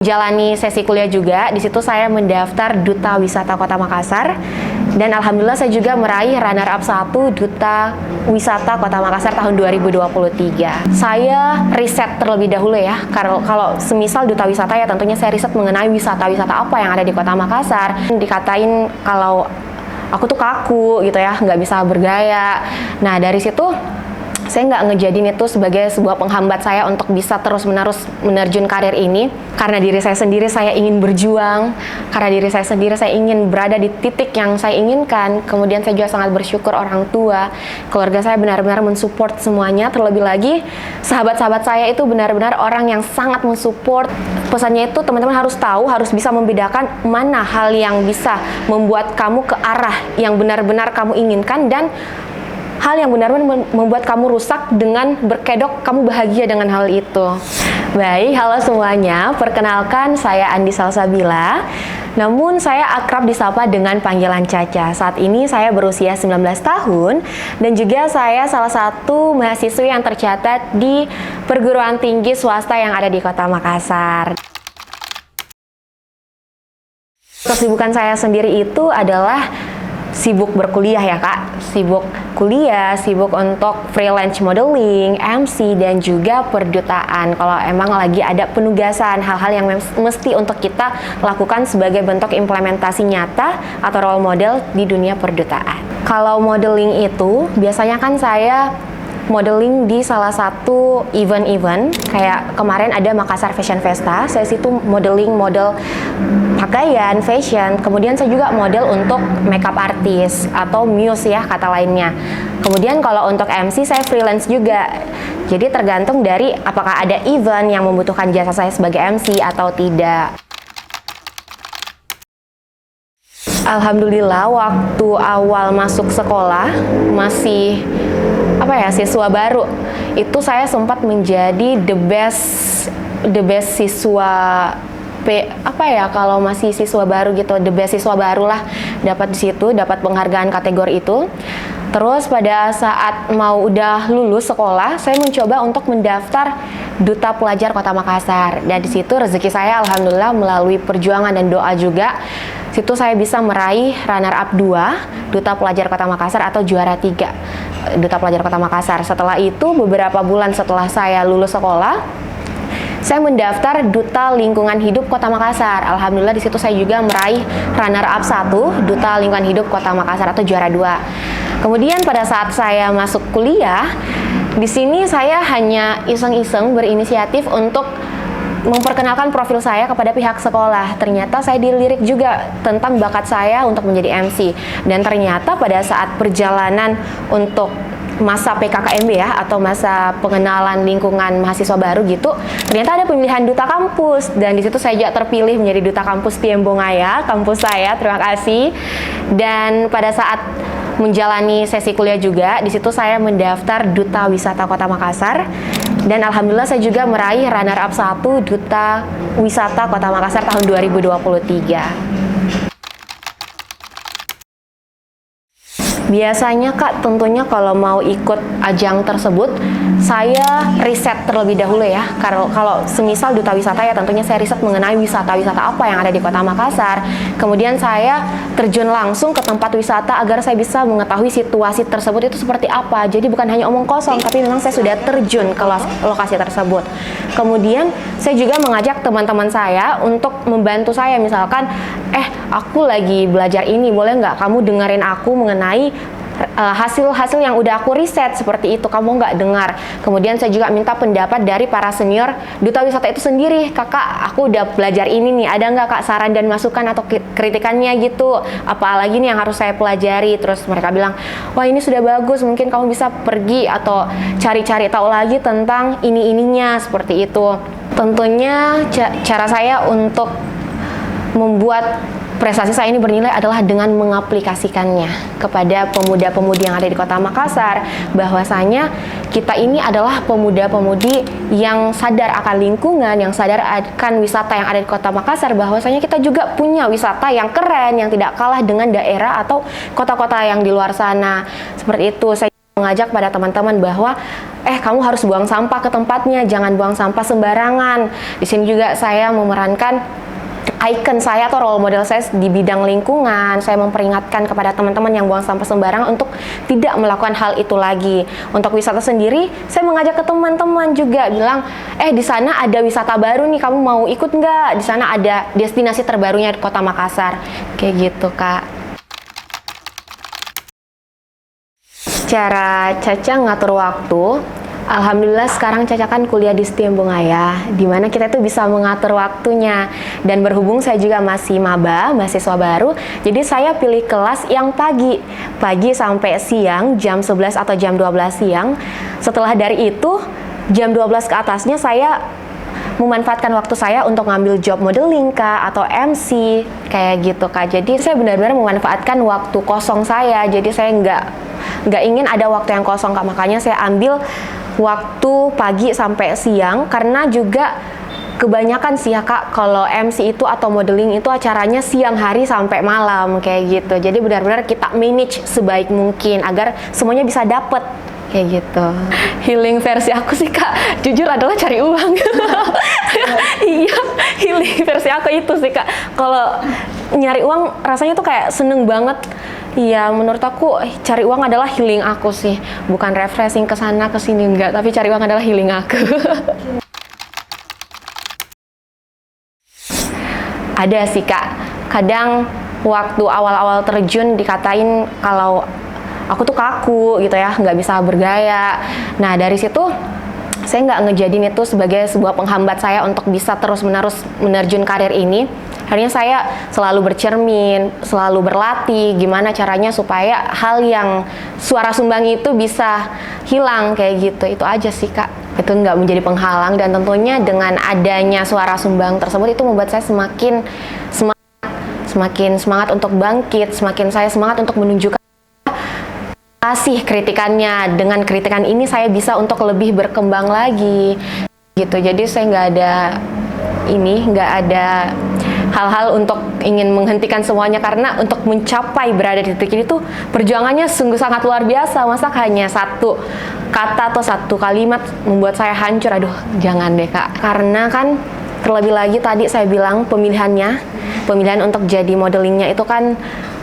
Jalani sesi kuliah juga, di situ saya mendaftar Duta Wisata Kota Makassar dan alhamdulillah saya juga meraih runner up 1 Duta Wisata Kota Makassar tahun 2023. Saya riset terlebih dahulu ya, kalau semisal Duta Wisata ya tentunya saya riset mengenai wisata-wisata apa yang ada di Kota Makassar. Dikatain kalau aku tuh kaku gitu ya, nggak bisa bergaya. Nah dari situ saya nggak ngejadiin itu sebagai sebuah penghambat saya untuk bisa terus-menerus menerjun karir ini. Karena diri saya sendiri saya ingin berjuang, karena diri saya sendiri saya ingin berada di titik yang saya inginkan. Kemudian saya juga sangat bersyukur orang tua, keluarga saya benar-benar mensupport semuanya. Terlebih lagi sahabat-sahabat saya itu benar-benar orang yang sangat mensupport. Pesannya itu teman-teman harus tahu, harus bisa membedakan mana hal yang bisa membuat kamu ke arah yang benar-benar kamu inginkan dan hal yang benar-benar membuat kamu rusak dengan berkedok kamu bahagia dengan hal itu. Baik, halo semuanya. Perkenalkan, saya Andi Salsabila. Namun saya akrab disapa dengan panggilan Caca. Saat ini saya berusia 19 tahun dan juga saya salah satu mahasiswi yang tercatat di perguruan tinggi swasta yang ada di Kota Makassar. Kesibukan saya sendiri itu adalah sibuk berkuliah ya kak, sibuk kuliah, sibuk untuk freelance modeling, MC, dan juga perdutaan. Kalau emang lagi ada penugasan, hal-hal yang mesti untuk kita lakukan sebagai bentuk implementasi nyata atau role model di dunia perdutaan. Kalau modeling itu, biasanya kan saya modeling di salah satu event-event kayak kemarin ada Makassar Fashion Festa. Saya situ modeling model pakaian, fashion. Kemudian saya juga model untuk makeup artist atau muse ya kata lainnya. Kemudian kalau untuk MC saya freelance juga. Jadi tergantung dari apakah ada event yang membutuhkan jasa saya sebagai MC atau tidak. Alhamdulillah waktu awal masuk sekolah masih siswa baru itu saya sempat menjadi the best siswa kalau masih siswa baru gitu, the best siswa baru lah, dapat di situ, dapat penghargaan kategori itu. Terus pada saat mau udah lulus sekolah, saya mencoba untuk mendaftar Duta Pelajar Kota Makassar. Dan di situ rezeki saya alhamdulillah melalui perjuangan dan doa juga, situ saya bisa meraih runner up 2 Duta Pelajar Kota Makassar atau juara 3 Duta Pelajar Kota Makassar. Setelah itu beberapa bulan setelah saya lulus sekolah, saya mendaftar Duta Lingkungan Hidup Kota Makassar. Alhamdulillah di situ saya juga meraih runner up 1 Duta Lingkungan Hidup Kota Makassar atau juara 2. Kemudian pada saat saya masuk kuliah, di sini saya hanya iseng-iseng berinisiatif untuk memperkenalkan profil saya kepada pihak sekolah. Ternyata saya dilirik juga tentang bakat saya untuk menjadi MC. Dan ternyata pada saat perjalanan untuk masa PKKMB ya, atau masa pengenalan lingkungan mahasiswa baru gitu, ternyata ada pemilihan duta kampus dan di situ saya juga terpilih menjadi duta kampus Tiembongaya, kampus saya. Terima kasih. Dan pada saat menjalani sesi kuliah juga, di situ saya mendaftar Duta Wisata Kota Makassar dan alhamdulillah saya juga meraih runner up 1 Duta Wisata Kota Makassar tahun 2023. Biasanya kak, tentunya kalau mau ikut ajang tersebut, saya riset terlebih dahulu ya. Kalau semisal Duta Wisata ya tentunya saya riset mengenai wisata-wisata apa yang ada di Kota Makassar. Kemudian saya terjun langsung ke tempat wisata agar saya bisa mengetahui situasi tersebut itu seperti apa. Jadi bukan hanya omong kosong, tapi memang saya sudah terjun ke lokasi tersebut. Kemudian saya juga mengajak teman-teman saya untuk membantu saya, misalkan, aku lagi belajar ini, boleh nggak kamu dengerin aku mengenai hasil-hasil yang udah aku riset seperti itu, kamu nggak dengar. Kemudian saya juga minta pendapat dari para senior duta wisata itu sendiri. Kakak, aku udah belajar ini nih, ada nggak kak saran dan masukan atau kritikannya gitu, apalagi nih yang harus saya pelajari. Terus mereka bilang, wah ini sudah bagus, mungkin kamu bisa pergi atau cari-cari tahu lagi tentang ini-ininya, seperti itu. Tentunya cara saya untuk membuat prestasi saya ini bernilai adalah dengan mengaplikasikannya kepada pemuda-pemudi yang ada di Kota Makassar, bahwasanya kita ini adalah pemuda-pemudi yang sadar akan lingkungan, yang sadar akan wisata yang ada di Kota Makassar, bahwasanya kita juga punya wisata yang keren, yang tidak kalah dengan daerah atau kota-kota yang di luar sana. Seperti itu, saya mengajak pada teman-teman bahwa kamu harus buang sampah ke tempatnya, jangan buang sampah sembarangan. Di sini juga saya memerankan icon saya atau role model saya di bidang lingkungan. Saya memperingatkan kepada teman-teman yang buang sampah sembarangan untuk tidak melakukan hal itu lagi. Untuk wisata sendiri, saya mengajak ke teman-teman juga bilang, di sana ada wisata baru nih, kamu mau ikut nggak? Di sana ada destinasi terbarunya di Kota Makassar. Kayak gitu, Kak. Cara Caca ngatur waktu, alhamdulillah sekarang Caca kan kuliah di STIM Bungaya, dimana kita tuh bisa mengatur waktunya. Dan berhubung saya juga masih maba, mahasiswa baru, jadi saya pilih kelas yang pagi sampai siang, jam 11 atau jam 12 siang. Setelah dari itu, jam 12 ke atasnya saya memanfaatkan waktu saya untuk ngambil job modeling Kak, atau MC, kayak gitu Kak. Jadi saya benar-benar memanfaatkan waktu kosong saya, jadi saya nggak ingin ada waktu yang kosong Kak, makanya saya ambil waktu pagi sampai siang, karena juga kebanyakan sih ya Kak, kalau MC itu atau modeling itu acaranya siang hari sampai malam kayak gitu. Jadi benar-benar kita manage sebaik mungkin agar semuanya bisa dapet kayak gitu. Healing versi aku sih Kak, jujur adalah cari uang. Iya, healing versi aku itu sih Kak. Kalau nyari uang rasanya tuh kayak seneng banget. Iya, menurut aku cari uang adalah healing aku sih. Bukan refreshing ke sana ke sini enggak, tapi cari uang adalah healing aku. Ada sih Kak. Kadang waktu awal-awal terjun dikatain kalau aku tuh kaku gitu ya, nggak bisa bergaya. Nah dari situ saya nggak ngejadiin itu sebagai sebuah penghambat saya untuk bisa terus-menerus menerjun karir ini. Akhirnya saya selalu bercermin, selalu berlatih gimana caranya supaya hal yang suara sumbang itu bisa hilang kayak gitu. Itu aja sih Kak. Itu nggak menjadi penghalang, dan tentunya dengan adanya suara sumbang tersebut itu membuat saya semakin semangat untuk bangkit, semakin saya semangat untuk menunjukkan kasih kritikannya. Dengan kritikan ini saya bisa untuk lebih berkembang lagi gitu. Jadi saya nggak ada hal-hal untuk ingin menghentikan semuanya, karena untuk mencapai berada di titik ini tuh perjuangannya sungguh sangat luar biasa. Masa hanya satu kata atau satu kalimat membuat saya hancur? Aduh, jangan deh Kak. Karena kan terlebih lagi tadi saya bilang pemilihan untuk jadi modelingnya itu kan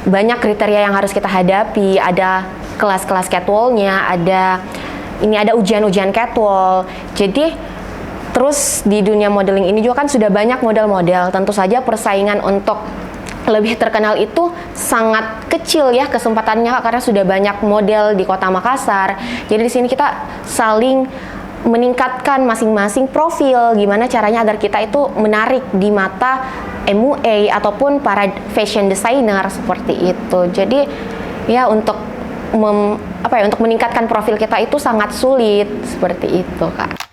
banyak kriteria yang harus kita hadapi. Ada kelas-kelas catwalknya, ada ujian-ujian catwalk. Jadi terus di dunia modeling ini juga kan sudah banyak model-model. Tentu saja persaingan untuk lebih terkenal itu sangat kecil ya kesempatannya Kak, karena sudah banyak model di Kota Makassar. Jadi di sini kita saling meningkatkan masing-masing profil, gimana caranya agar kita itu menarik di mata MUA ataupun para fashion designer seperti itu. Jadi ya untuk meningkatkan profil kita itu sangat sulit seperti itu Kak.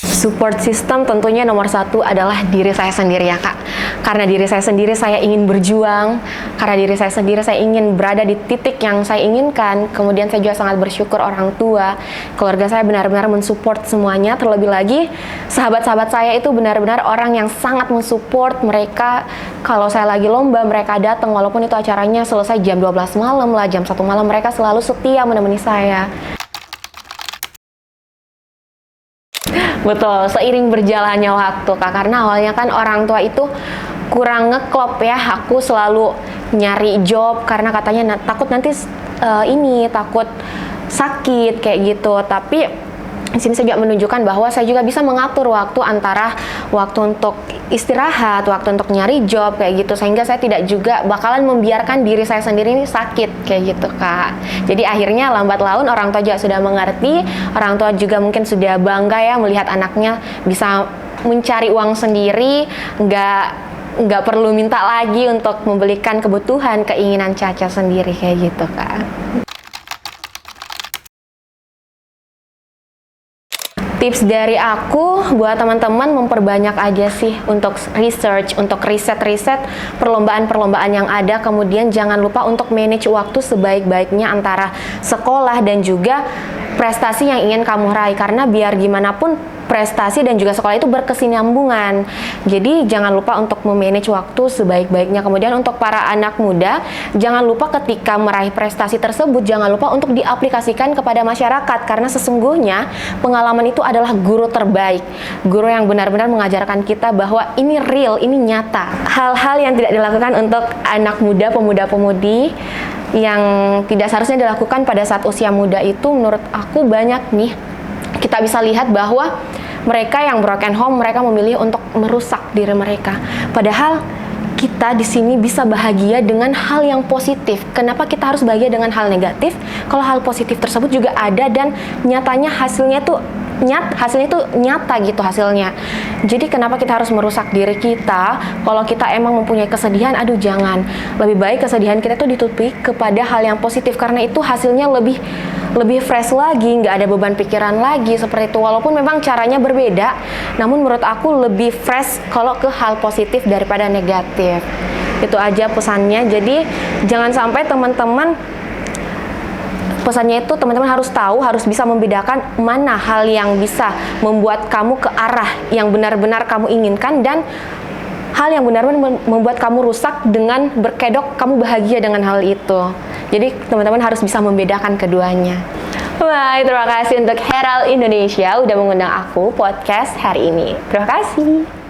Support system tentunya nomor satu adalah diri saya sendiri ya Kak. Karena diri saya sendiri saya ingin berjuang, karena diri saya sendiri saya ingin berada di titik yang saya inginkan. Kemudian saya juga sangat bersyukur orang tua, keluarga saya benar-benar mensupport semuanya. Terlebih lagi sahabat-sahabat saya itu benar-benar orang yang sangat mensupport. Mereka kalau saya lagi lomba mereka datang, walaupun itu acaranya selesai jam 12 malam lah, jam 1 malam, mereka selalu setia menemani saya. Betul, seiring berjalannya waktu Kak, karena awalnya kan orang tua itu kurang ngeklop ya. Aku selalu nyari job karena katanya takut nanti takut sakit kayak gitu. Tapi di sini saya juga menunjukkan bahwa saya juga bisa mengatur waktu antara waktu untuk istirahat, waktu untuk nyari job kayak gitu, sehingga saya tidak juga bakalan membiarkan diri saya sendiri ini sakit kayak gitu Kak. Jadi akhirnya lambat laun orang tua juga sudah mengerti, orang tua juga mungkin sudah bangga ya melihat anaknya bisa mencari uang sendiri, nggak perlu minta lagi untuk membelikan kebutuhan, keinginan Caca sendiri kayak gitu Kak. Tips dari aku buat teman-teman memperbanyak aja sih untuk research, untuk riset-riset perlombaan-perlombaan yang ada. Kemudian jangan lupa untuk manage waktu sebaik-baiknya antara sekolah dan juga prestasi yang ingin kamu raih. Karena biar gimana pun prestasi dan juga sekolah itu berkesinambungan. Jadi jangan lupa untuk memanage waktu sebaik-baiknya. Kemudian untuk para anak muda, jangan lupa ketika meraih prestasi tersebut, jangan lupa untuk diaplikasikan kepada masyarakat, karena sesungguhnya pengalaman itu adalah guru terbaik. Guru yang benar-benar mengajarkan kita bahwa ini real, ini nyata. Hal-hal yang tidak dilakukan untuk anak muda, pemuda-pemudi yang tidak seharusnya dilakukan pada saat usia muda itu menurut aku banyak nih. Kita bisa lihat bahwa mereka yang broken home, mereka memilih untuk merusak diri mereka. Padahal kita di sini bisa bahagia dengan hal yang positif. Kenapa kita harus bahagia dengan hal negatif? Kalau hal positif tersebut juga ada dan nyatanya hasilnya itu nyata gitu hasilnya. Jadi kenapa kita harus merusak diri kita? Kalau kita emang mempunyai kesedihan, aduh jangan. Lebih baik kesedihan kita tuh ditutupi kepada hal yang positif, karena itu hasilnya lebih fresh lagi, nggak ada beban pikiran lagi seperti itu. Walaupun memang caranya berbeda, namun menurut aku lebih fresh kalau ke hal positif daripada negatif. Itu aja pesannya. Jadi jangan sampai pesannya itu teman-teman harus tahu, harus bisa membedakan mana hal yang bisa membuat kamu ke arah yang benar-benar kamu inginkan dan hal yang benar-benar membuat kamu rusak dengan berkedok kamu bahagia dengan hal itu. Jadi teman-teman harus bisa membedakan keduanya. Baik, terima kasih untuk Herald Indonesia udah mengundang aku podcast hari ini. Terima kasih.